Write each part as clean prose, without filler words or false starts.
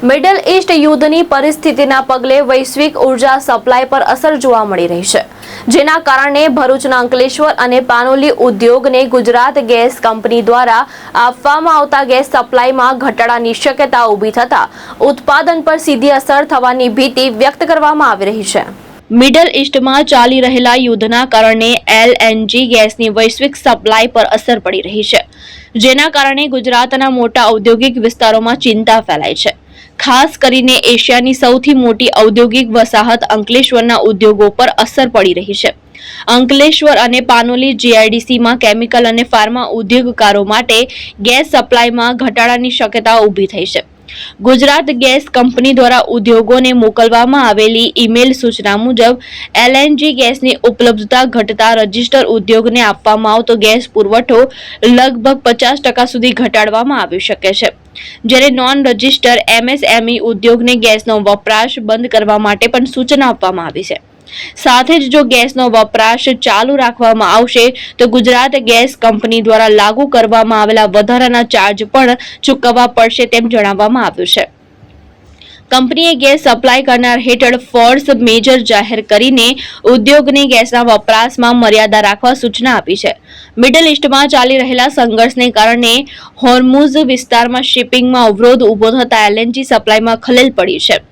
Middle East યુદ્ધની પરિસ્થિતિના પગલે વૈશ્વિક ઉર્જા સપ્લાય પર અસર જોવા મળી રહી છે, જેના કારણે ભરૂચના અંકલેશ્વર અને પાનોલી ઉદ્યોગને ગુજરાત ગેસ કંપની દ્વારા આપવામાં આવતા ગેસ સપ્લાયમાં ઘટાડાની શક્યતા ઊભી થતા ઉત્પાદન પર સીધી અસર થવાની ભીતિ વ્યક્ત કરવામાં આવી રહી છે। મિડલ ઈસ્ટમાં ચાલી રહેલા યુદ્ધના કારણે LNG ગેસની વૈશ્વિક સપ્લાય પર અસર પડી રહી છે, જેના કારણે ગુજરાતના મોટા ઔદ્યોગિક વિસ્તારોમાં ચિંતા ફેલાઈ છે। ખાસ કરીને એશિયાની સૌથી મોટી ઔદ્યોગિક વસાહત અંકલેશ્વરના ઉદ્યોગો પર અસર પડી રહી છે। અંકલેશ્વર અને પાનોલી GIDCમાં કેમિકલ અને ફાર્મા ઉદ્યોગકારો માટે ગેસ સપ્લાયમાં ઘટાડાની શક્યતા ઊભી થઈ છે। ગુજરાત ગેસ કંપની દ્વારા ઉદ્યોગોને મોકલવામાં આવેલી ઈમેલ સૂચના મુજબ LNG ગેસની ઉપલબ્ધતા ઘટતા રજિસ્ટર ઉદ્યોગને આપવામાં આવતો ગેસ પુરવઠો લગભગ 50% સુધી ઘટાડવામાં આવી શકે છે, જ્યારે નોન રજિસ્ટર MSME ઉદ્યોગને ગેસનો વપરાશ બંધ કરવા માટે પણ સૂચના આપવામાં આવી છે। સાથે જ જો ગેસનો વપરાશ ચાલુ રાખવામાં આવશે તો ગુજરાત ગેસ કંપની દ્વારા લાગુ કરવામાં આવેલા વધારાના ચાર્જ પણ ચૂકવવા પડશે તેમ જણાવવામાં આવ્યું છે। કંપનીએ ગેસ સપ્લાય કરનાર હેઠળ ફોર્સ મેજર જાહેર કરીને ઉદ્યોગને ગેસના વપરાશમાં મર્યાદા રાખવા સૂચના આપી છે। મિડલ ઈસ્ટમાં ચાલી રહેલા સંઘર્ષને કારણે હોર્મુઝ વિસ્તારમાં શિપિંગમાં અવરોધ ઊભો થતા LNG સપ્લાયમાં ખલેલ પડી છે।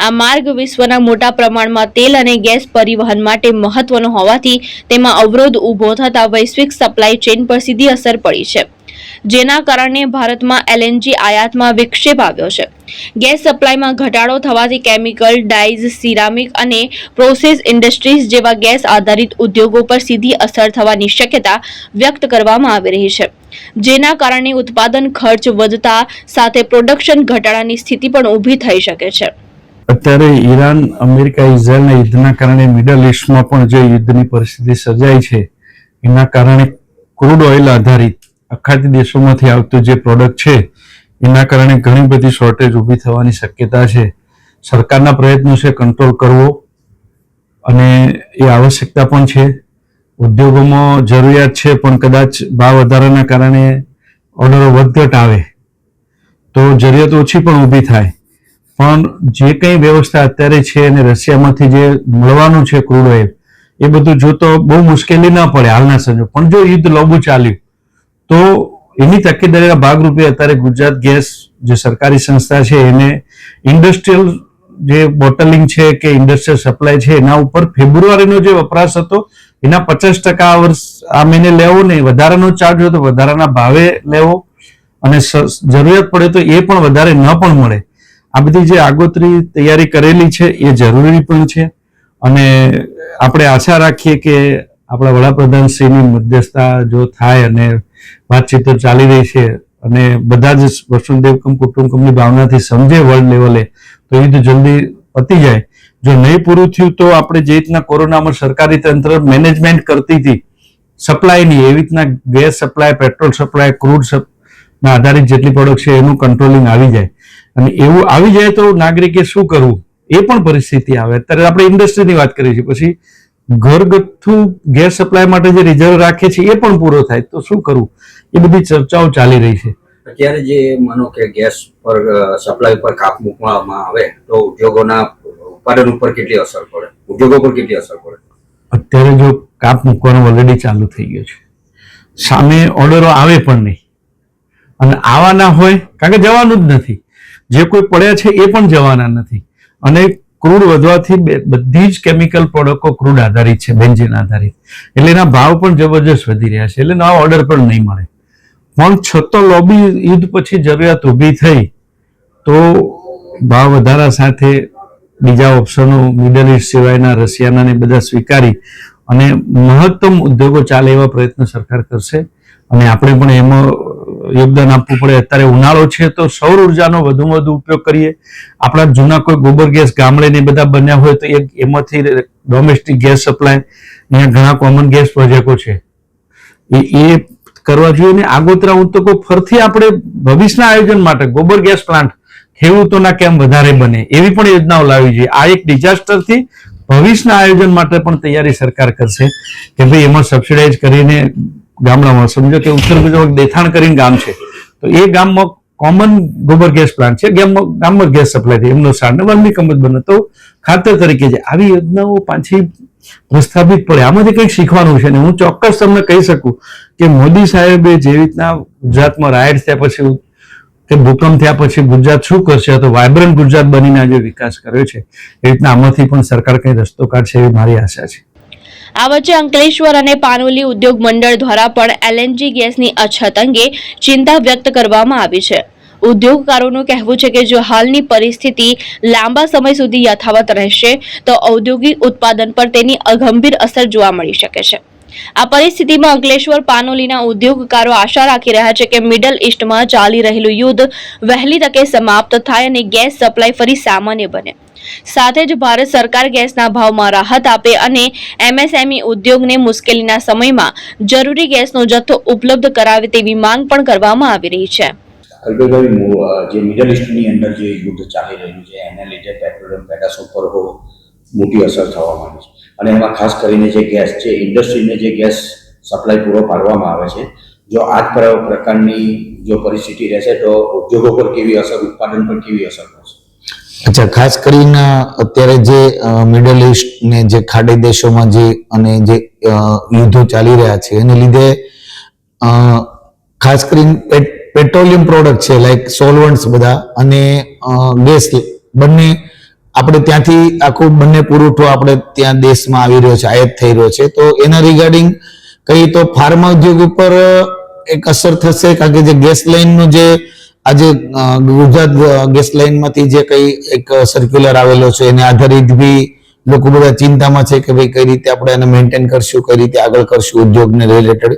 આ માર્ગ વિશ્વના મોટા પ્રમાણમાં તેલ અને ગેસ પરિવહન માટે મહત્વનો હોવાથી તેમાં અવરોધ ઊભો થતા વૈશ્વિક સપ્લાય ચેઇન પર સીધી અસર પડી છે, જેના કારણે ભારતમાં LNG આયાતમાં વિક્ષેપ આવ્યો છે। ગેસ સપ્લાયમાં ઘટાડો થવાથી કેમિકલ, ડાઇઝ, સિરામિક અને પ્રોસેસ ઇન્ડસ્ટ્રીઝ જેવા ગેસ આધારિત ઉદ્યોગો પર સીધી અસર થવાની શક્યતા વ્યક્ત કરવામાં આવી રહી છે, જેના કારણે ઉત્પાદન ખર્ચ વધતા સાથે પ્રોડક્શન ઘટાડાની સ્થિતિ પણ ઊભી થઈ શકે છે। અત્યારે ઈરાન, અમેરિકા, ઇઝરાયલના યુદ્ધના કારણે મિડલ ઈસ્ટમાં પણ જે યુદ્ધની પરિસ્થિતિ સર્જાઈ છે એના કારણે ક્રૂડ ઓઇલ આધારિત અખાતી દેશોમાંથી આવતું જે પ્રોડક્ટ છે એના કારણે ઘણી બધી શોર્ટેજ ઊભી થવાની શક્યતા છે। સરકારના પ્રયત્નો છે કંટ્રોલ કરવો અને એ આવશ્યકતા પણ છે। ઉદ્યોગોમાં જરૂરિયાત છે પણ કદાચ ભાવ વધારાના કારણે ઓર્ડરો વધઘટ આવે તો જરૂરિયાત ઓછી પણ ઊભી થાય, પણ જે કંઈ વ્યવસ્થા અત્યારે છે અને રશિયામાંથી જે મળવાનું છે ક્રૂડ ઓઇલ એ બધું જોતો બહુ મુશ્કેલી ના પડે હાલના સંજોગ, પણ જો યુદ્ધ લાંબુ ચાલ્યું તો એની તકેદારીના ભાગરૂપે અત્યારે ગુજરાત ગેસ જે સરકારી સંસ્થા છે એને ઇન્ડસ્ટ્રીયલ જે બોટલિંગ છે કે ઇન્ડસ્ટ્રીયલ સપ્લાય છે એના ઉપર ફેબ્રુઆરીનો જે વપરાશ હતો એના 50% આ મહિને લેવો ને વધારાનો ચાર્જ હોય તો વધારાના ભાવે લેવો અને જરૂરિયાત પડે તો એ પણ વધારે ન પણ મળે। આ બધી જે આગોતરી તૈયારી કરેલી છે એ જરૂરી પણ છે અને આપણે આશા રાખીએ કે આપણા વડાપ્રધાનશ્રીની મધ્યસ્થતા જો થાય અને વાતચીતો ચાલી રહી છે અને બધા જ વસુંધૈવ કુટુંબકમની ભાવનાથી સમજે વર્લ્ડ લેવલે તો યુદ્ધ જલ્દી પતી જાય। જો નહીં પૂરું થયું તો આપણે જે રીતના કોરોનામાં સરકારી તંત્ર મેનેજમેન્ટ કરતી હતી સપ્લાયની, એવી રીતના gas supply, petrol supply, crude ના આધારિત જેટલી પ્રોડક્ટ છે એનું કંટ્રોલિંગ આવી જાય અને એવું આવી જાય તો નાગરિકે શું કરવું એ પણ પરિસ્થિતિ આવે। અત્યારે આપણે ઇન્ડસ્ટ્રીની વાત કરીએ છીએ, પછી ઘરગથ્થુ ગેસ સપ્લાય માટે જે રિઝર્વ રાખે છે એ પણ પૂરો થાય તો શું કરવું, એ બધી ચર્ચાઓ ચાલી રહી છે। અત્યારે જે માનો કે ગેસ પર સપ્લાય પર કાપ મૂકવામાં આવે તો ઉદ્યોગોના ઉત્પાદન ઉપર કેટલી અસર પડે, ઉદ્યોગો પર કેટલી અસર પડે? અત્યારે જો કાપ મૂકવાનો ઓલરેડી ચાલુ થઈ ગયો છે, સામે ઓર્ડરો આવે પણ નહીં અને આવવાના હોય કારણ કે જવાનું જ નથી, જે કોઈ પડ્યા છે એ પણ જવાના નથી અને ક્રૂડ વધવાથી બધી જ કેમિકલ પ્રોડક્ટો ક્રૂડ આધારિત છે, બેન્ઝીન આધારિત, એટલે એના ભાવ પણ જબરજસ્ત વધી રહ્યા છે, એટલે નવા ઓર્ડર પણ નહીં મળે। પણ છતાં લોબી યુદ્ધ પછી જરૂરિયાત ઊભી થઈ તો ભાવ વધારા સાથે બીજા ઓપ્શનો મિડલ ઈસ્ટ સિવાયના રશિયાના ને બધા સ્વીકારી અને મહત્તમ ઉદ્યોગો ચાલે એવા પ્રયત્ન સરકાર કરશે અને આપણે પણ એમાં યોગદાન આપવું પડે। અત્યારે ઉનાળો છે તો સૌર ઉર્જાનો વધુમાં વધુ ઉપયોગ કરીએ। આપણા જૂના કોઈ ગોબર ગેસ ગામડે ને બધા બન્યા હોય તો એમાંથી ડોમેસ્ટિક ગેસ સપ્લાય, અહીંયા ઘણા કોમન ગેસ પ્રોજેક્ટો છે એ કરવા જોઈએ ને આગોતરા ઉદ્યોગો ફરથી આપણે ભવિષ્યના આયોજન માટે ગોબર ગેસ પ્લાન્ટ ખેડૂતોના કેમ વધારે બને એવી પણ યોજનાઓ લાવવી જોઈએ। આ એક ડિઝાસ્ટરથી ભવિષ્યના આયોજન માટે પણ તૈયારી સરકાર કરશે કે ભાઈ એમાં સબસિડાઇઝ કરીને ગામડામાં સમજો કે ઉત્તર ગુજરાત દેથાણ કરીને ગામ છે તો એ ગામમાં કોમન ગોબર ગેસ પ્લાન્ટ છે, ગામમાં ગેસ સપ્લાય થાય, એમનો સારને વર્મી કમ્પોસ્ટ બને તો ખાતર તરીકે છે. આવી યોજનાઓ પાછી પ્રસ્થાપિત પડે, આમાંથી કંઈક શીખવાનું છે. ને હું ચોક્કસ તમને કહી શકું કે મોદી સાહેબે જે રીતના ગુજરાતમાં રાયટ થયા પછી કે ભૂકંપ થયા પછી ગુજરાત શું કરશે, તો વાયબ્રન્ટ ગુજરાત બનીને આજે વિકાસ કર્યો છે, એ રીતના આમાંથી પણ સરકાર કઈ રસ્તો કાઢશે એવી મારી આશા છે. આ વચ્ચે અંકલેશ્વર અને પાનોલી ઉદ્યોગ મંડળ દ્વારા પણ એલએનજી ગેસની અછત અંગે ચિંતા વ્યક્ત કરવામાં આવી છે. ઉદ્યોગકારોનું કહેવું છે કે જો હાલની પરિસ્થિતિ લાંબા સમય સુધી યથાવત રહેશે તો ઔદ્યોગિક ઉત્પાદન પર તેની ગંભીર અસર જોવા મળી શકે છે. આ પરિસ્થિતિમાં અંકલેશ્વર પાનોલીના ઉદ્યોગકારો આશા રાખી રહ્યા છે કે મિડલ ઈસ્ટમાં ચાલી રહેલું યુદ્ધ વહેલી તકે સમાપ્ત થાય અને ગેસ સપ્લાય ફરી સામાન્ય બને. સાથે જ ભારત સરકાર ગેસના ભાવમાં રાહત આપે અને એમએસએમઈ ઉદ્યોગને મુશ્કેલીના સમયમાં જરૂરી ગેસનો જથ્થો ઉપલબ્ધ કરાવે તેવી માંગ પણ કરવામાં આવી રહી છે. અલ્પેશભાઈ, જે મિડલ ઇસ્ટની અંદર જે યુદ્ધ ચાલી રહ્યું છે એને લીધે પેટ્રોલિયમ પેદાશો પર મોટી અસર થવા માંડી છે, અને એમાં ખાસ કરીને જે ગેસ છે, ઇન્ડસ્ટ્રીને જે ગેસ સપ્લાય પૂરો પાડવામાં આવે છે, જો આ જ પ્રકારની જો પરિસ્થિતિ રહેશે તો ઉદ્યોગો પર કેવી અસર, ઉત્પાદન પર કેવી અસર થશે? અચ્છા, ખાસ કરીને અત્યારે જે મિડલ ઇસ્ટ ને જે ખાડી દેશોમાં જે અને જે યુદ્ધો ચાલી રહ્યા છે એને લીધે ખાસ કરીને પેટ્રોલિયમ પ્રોડક્ટ છે લાઈક સોલવન્ટ્સ બધા અને ગેસ બંને આપણે ત્યાંથી આખું બંને પુરવઠો આપણે ત્યાં દેશમાં આવી રહ્યો છે, આયાત થઈ રહ્યો છે. તો એના રિગાર્ડિંગ કહીએ તો ફાર્મા ઉદ્યોગ ઉપર એક અસર થશે, કારણ કે જે ગેસ લાઇનનું જે આજે ગુજરાત ગેસ લાઇનમાંથી જે કઈ એક સર્ક્યુલર આવેલો છે એને આધારિત બી લોકો બધા ચિંતામાં છે કે ભાઈ કઈ રીતે આપણે એને મેન્ટેન કરશું, કઈ રીતે આગળ કરશું ઉદ્યોગને રિલેટેડ.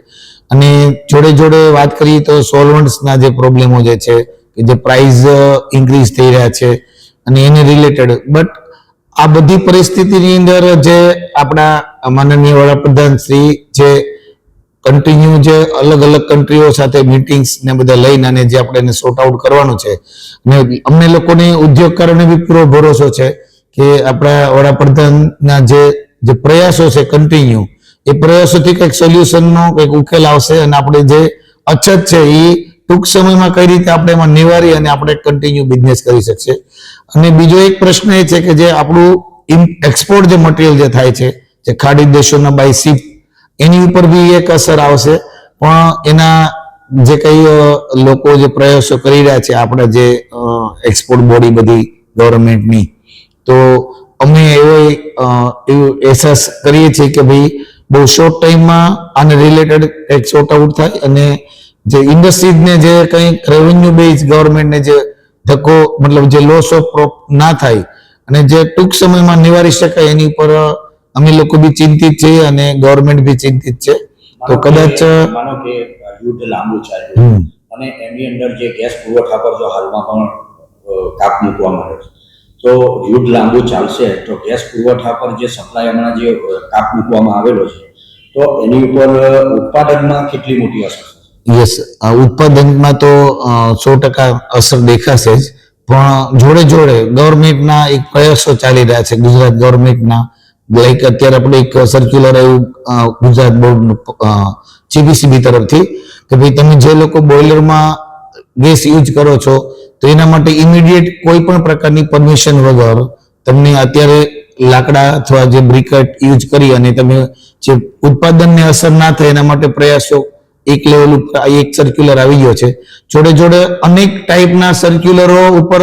અને જોડે જોડે વાત કરીએ તો સોલવન્ટ્સના જે પ્રોબ્લેમો જે છે કે જે પ્રાઇસ ઇન્ક્રીઝ થઈ રહ્યા છે અને એને રિલેટેડ. બટ આ બધી પરિસ્થિતિની અંદર જે આપણા માનનીય વડાપ્રધાન શ્રી જે કન્ટિન્યુ જે અલગ અલગ કન્ટ્રીઓ સાથે મીટિંગ્સ ને બધા લઈને અને જે આપણે એને સોર્ટ આઉટ કરવાનું છે, અને અમને લોકોને ઉદ્યોગકારોને બી પૂરો ભરોસો છે કે આપણા વડાપ્રધાનના જે પ્રયાસો છે કન્ટિન્યુ, એ પ્રયાસોથી કંઈક સોલ્યુશનનો કંઈક ઉકેલ આવશે અને આપણે જે અછત છે એ ટૂંક સમયમાં કઈ રીતે આપણે એમાં નિવારી અને આપણે કન્ટિન્યુ બિઝનેસ કરી શકશે. અને બીજો એક પ્રશ્ન એ છે કે જે આપણું એક્સપોર્ટ જે મટીરિયલ જે થાય છે જે ખાડી દેશોના બાય શિપ, એની ઉપર બી એક અસર આવશે. પણ એના જે કઈ લોકો જે પ્રયાસો કરી રહ્યા છે આપણા જે એક્સપોર્ટ બોડી બધી ગવર્મેન્ટની, તો અમે એવો અહેસાસ કરીએ છીએ કે ભાઈ બહુ શોર્ટ ટાઈમમાં આને રિલેટેડ એક સોર્ટ આઉટ થાય અને જે ઇન્ડસ્ટ્રીઝને જે કંઈક રેવન્યુ બેઝ ગવર્મેન્ટને જે ધક્કો મતલબ જે લોસ ઓફ ના થાય અને જે ટૂંક સમયમાં નિવારી શકાય એની ઉપર અમે લોકો બી ચિંતિત છીએ અને ગવર્મેન્ટ બી ચિંતિત છે. તો કદાચ માનો કે યુદ્ધ લાંબુ ચાલ્યું અને એની અંદર જે ગેસ પુરવઠા પર જો હાલમાં પણ કાપ મૂકવામાં આવે છે, તો યુદ્ધ લાંબુ ચાલશે તો ગેસ પુરવઠા પર જે સપ્લાય હમણાં જે કાપ મૂકવામાં આવેલો છે, તો એની ઉપર ઉત્પાદનમાં કેટલી મોટી અસર? યસ, ઉત્પાદનમાં તો 100% અસર દેખાશે જ, પણ જોડે જોડે ગવર્મેન્ટના એક પ્રયાસો ચાલી રહ્યા છે ગુજરાત ગવર્મેન્ટના. લાઈક અત્યારે આપણે એક સર્ક્યુલર આવ્યું ગુજરાત બોર્ડ જીપીસીબી તરફથી કે ભાઈ તમે જે લોકો બોઇલરમાં ગેસ યુઝ કરો છો તો એના માટે ઇમિડિયેટ કોઈ પણ પ્રકારની પરમિશન વગર તમને અત્યારે લાકડા અથવા જે બ્રિકેટ યુઝ કરી અને તમે જે ઉત્પાદનને અસર ના થાય એના માટે પ્રયાસો એક લેવલ ઉપર એક સર્ક્યુલર આવી ગયો છે. જોડે જોડે અનેક ટાઈપના સર્ક્યુલરો ઉપર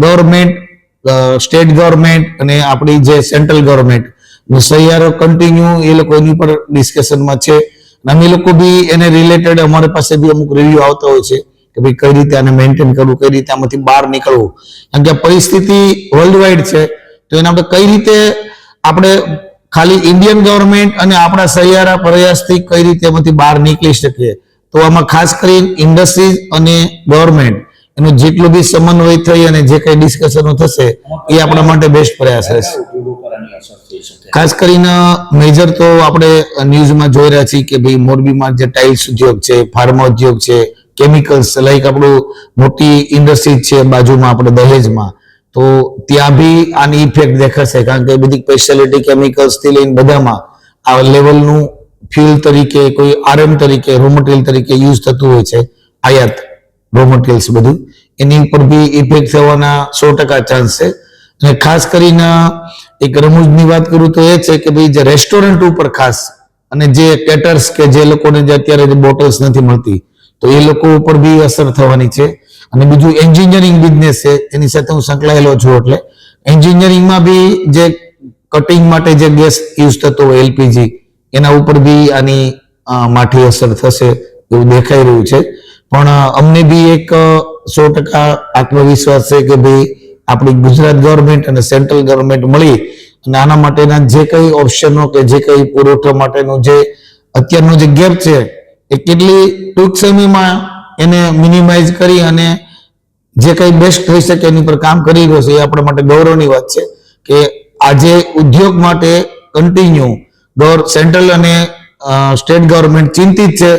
ગવર્મેન્ટ, સ્ટેટ ગવર્મેન્ટ અને આપણી જે સેન્ટ્રલ ગવર્મેન્ટ સહિયારો કન્ટિન્યુ એ લોકો એની ઉપર ડિસ્કશનમાં છે. અમે લોકો બી એને રિલેટેડ અમારી પાસે બી અમુક રિવ્યુ આવતા હોય છે કે ભાઈ કઈ રીતે આને મેન્ટેન કરવું, કઈ રીતે આમાંથી બહાર નીકળવું, કારણ કે પરિસ્થિતિ વર્લ્ડ વાઇડ છે. તો એના આપણે કઈ રીતે આપણે ખાલી ઇન્ડિયન ગવર્મેન્ટ અને આપણા સહિયારા પ્રયાસથી કઈ રીતે એમાંથી બહાર નીકળી શકીએ, તો આમાં ખાસ કરીને ઇન્ડસ્ટ્રીઝ અને ગવર્મેન્ટ એનો જેટલો બી સમન્વય થઈ અને જે કઈ ડિસ્કશનો થશે એ આપણા માટે બેસ્ટ પ્રયાસ રહેશે. ખાસ કરીને મેજર તો આપણે ન્યૂઝમાં જોઈ રહ્યા છીએ કે ભાઈ મોરબીમાં જે ટાઇલ્સ ઉદ્યોગ છે, ફાર્મા ઉદ્યોગ છે, કેમિકલ્સ લાઈક આપણું મોટી ઇન્ડસ્ટ્રી છે બાજુમાં આપણે દહેજમાં, તો ત્યાં બી આની ઇફેક્ટ દેખાશે, કારણ કે બધી સ્પેશિયાલિટી કેમિકલ્સ થી લઈને બધામાં આ લેવલનું ફ્યુલ તરીકે કોઈ આરએમ તરીકે રો મટીરિયલ તરીકે યુઝ થતું હોય છે, આયાત રો મટીરિયલ્સ બધું એની ઉપર બી ઇફેક્ટ થવાના 100% ચાન્સ છે. અને ખાસ કરીને એક રમૂજની વાત કરું તો એ છે કે ભાઈ જે રેસ્ટોરન્ટ ઉપર ખાસ અને જે કેટર્સ કે જે લોકોને જે અત્યારે બોટલ્સ નથી મળતી તો એ લોકો ઉપર બી અસર થવાની છે. અને બીજું એન્જિનિયરિંગ બિઝનેસ છે એની સાથે હું સંકળાયેલો છું, એટલે એન્જિનિયરિંગમાં બી જે કટિંગ માટે જે ગેસ યુઝ થતો હોય એલપીજી એના ઉપર બી આની માઠી અસર થશે એવું દેખાઈ રહ્યું છે. પણ અમને બી એક 100% આત્મવિશ્વાસ છે કે ભાઈ આપણી ગુજરાત ગવર્મેન્ટ અને સેન્ટ્રલ ગવર્મેન્ટ મળી અને આના માટેના જે કઈ ઓપ્શનો કે જે કઈ પુરવઠા માટેનો જે અત્યારનો જે ગેપ છે એ કેટલી ટૂંક સમયમાં એને મિનિમાઇઝ કરી અને જે કઈ બેસ્ટ થઈ શકે એની પર કામ કરી રહ્યો છે એ આપણા માટે ગૌરવની વાત છે કે આજે ઉદ્યોગ માટે કન્ટિન્યુ સેન્ટ્રલ અને સ્ટેટ ગવર્મેન્ટ ચિંતિત છે.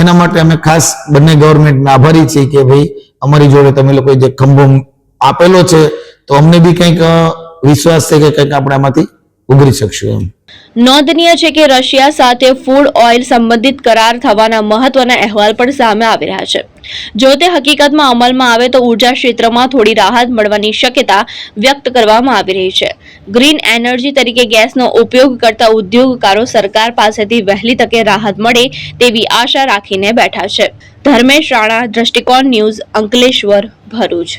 એના માટે અમે ખાસ બંને ગવર્મેન્ટના આભારી છીએ કે ભાઈ અમારી જોડે તમે લોકોએ જે ખંભો આપેલો છે તો અમને બી કંઈક વિશ્વાસ છે કે કંઈક આપણે આમાંથી ઉગરી શકશું એમ. નોંધનીય છે કે રશિયા સાથે ફૂડ ઓઇલ સંબંધિત કરાર થવાના મહત્વના અહેવાલ પણ સામે આવી રહ્યા છે. જો તે હકીકતમાં અમલમાં આવે તો ઉર્જા ક્ષેત્રમાં થોડી રાહત મળવાની શક્યતા વ્યક્ત કરવામાં આવી રહી છે. ગ્રીન એનર્જી તરીકે ગેસનો ઉપયોગ કરતા ઉદ્યોગકારો સરકાર પાસેથી વહેલી તકે રાહત મળે તેવી આશા રાખીને બેઠા છે. ધર્મેશ રાણા, દ્રષ્ટિકોણ ન્યૂઝ, અંકલેશ્વર, ભરૂચ.